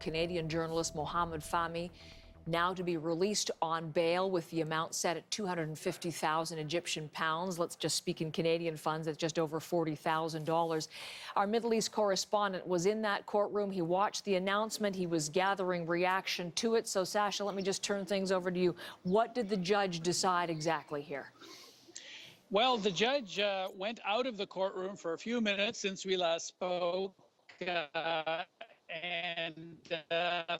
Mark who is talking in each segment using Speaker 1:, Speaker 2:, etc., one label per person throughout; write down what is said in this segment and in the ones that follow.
Speaker 1: Canadian journalist Mohamed Fahmy now to be released on bail with the amount set at 250,000 Egyptian pounds. Let's just speak in Canadian funds, that's just over $40,000. Our Middle East correspondent was in that courtroom. He watched the announcement. He was gathering reaction to it. So, Sasha, let me just turn things over to you. What did the judge decide exactly here?
Speaker 2: Well, the judge went out of the courtroom for a few minutes since we last spoke. And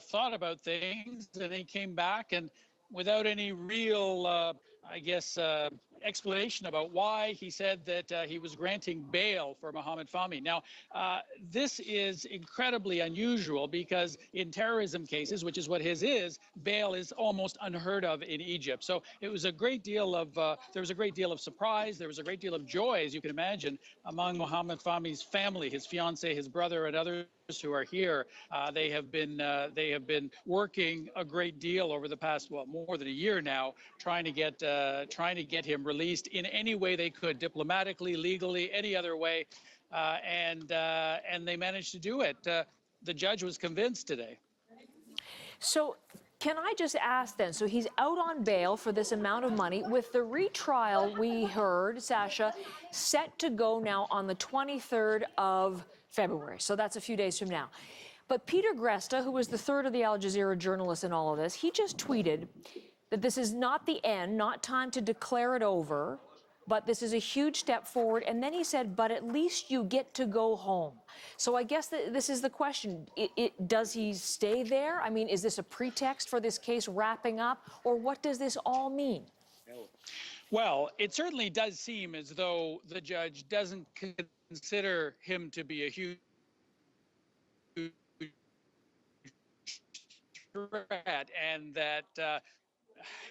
Speaker 2: thought about things, and he came back, and without any real, explanation about why, he said that he was granting bail for Mohamed Fahmy. Now, this is incredibly unusual because in terrorism cases, which is what his is, bail is almost unheard of in Egypt. So it was a great deal of, there was a great deal of surprise, there was a great deal of joy, as you can imagine, among Mohamed Fahmy's family, his fiancée, his brother, and others who are here. They have been working a great deal over the past, well, more than a year now, trying to get him released in any way they could, diplomatically, legally, any other way, and they managed to do it. The judge was convinced today.
Speaker 1: So can I just ask then, so he's out on bail for this amount of money with the retrial, we heard, Sasha, set to go now on the 23rd of February. So that's a few days from now. But Peter Gresta, who was the third of the Al-Jazeera journalists in all of this, he just tweeted that this is not the end, not time to declare it over, but this is a huge step forward. And then he said, but at least you get to go home. So I guess this is the question. Does he stay there? I mean, is this a pretext for this case wrapping up? Or what does this all mean?
Speaker 2: Well, it certainly does seem as though the judge doesn't consider him to be a huge threat, and that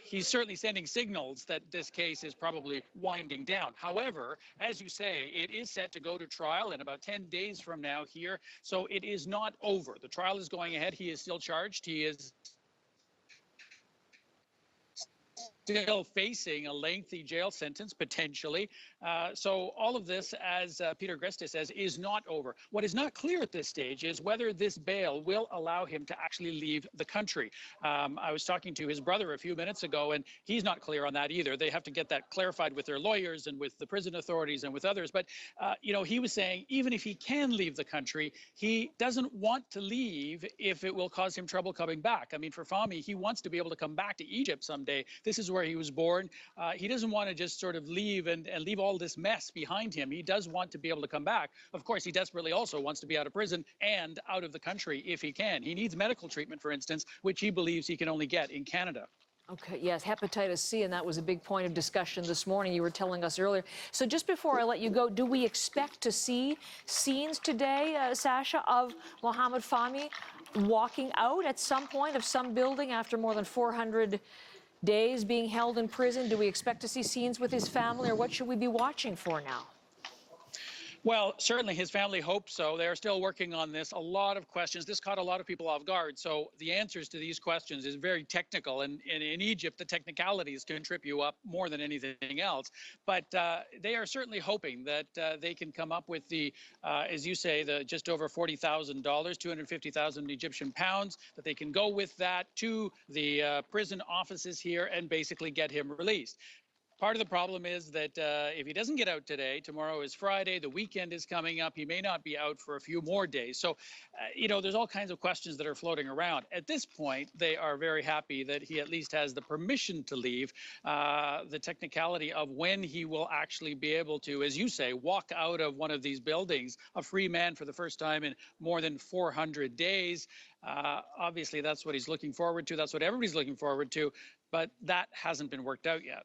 Speaker 2: he's certainly sending signals that this case is probably winding down. However, as you say, it is set to go to trial in about 10 days from now here, so it is not over. The trial is going ahead. He is still charged. He is still facing a lengthy jail sentence, potentially. So all of this, as Peter Gresta says, is not over. What is not clear at this stage is whether this bail will allow him to actually leave the country. I was talking to his brother a few minutes ago, and he's not clear on that either. They have to get that clarified with their lawyers and with the prison authorities and with others. But, he was saying even if he can leave the country, he doesn't want to leave if it will cause him trouble coming back. I mean, for Fahmy, he wants to be able to come back to Egypt someday. This is where he was born. He doesn't want to just sort of leave and leave all this mess behind him. He does want to be able to come back. Of course, he desperately also wants to be out of prison and out of the country if he can. He needs medical treatment, for instance, which he believes he can only get in Canada.
Speaker 1: Okay, yes, hepatitis C, and that was a big point of discussion this morning. You were telling us earlier. So just before I let you go, do we expect to see scenes today, Sasha, of Mohamed Fahmy walking out at some point of some building after more than 400 days being held in prison? Do we expect to see scenes with his family, or what should we be watching for now?
Speaker 2: Well, certainly his family hopes so. They are still working on this. A lot of questions. This caught a lot of people off guard. So the answers to these questions is very technical. And in Egypt, the technicalities can trip you up more than anything else. But they are certainly hoping that they can come up with the, as you say, the just over $40,000, 250,000 Egyptian pounds, that they can go with that to the prison offices here and basically get him released. Part of the problem is that if he doesn't get out today, tomorrow is Friday, the weekend is coming up, he may not be out for a few more days. So, there's all kinds of questions that are floating around. At this point, they are very happy that he at least has the permission to leave. The technicality of when he will actually be able to, as you say, walk out of one of these buildings, a free man for the first time in more than 400 days. Obviously, that's what he's looking forward to. That's what everybody's looking forward to. But that hasn't been worked out yet.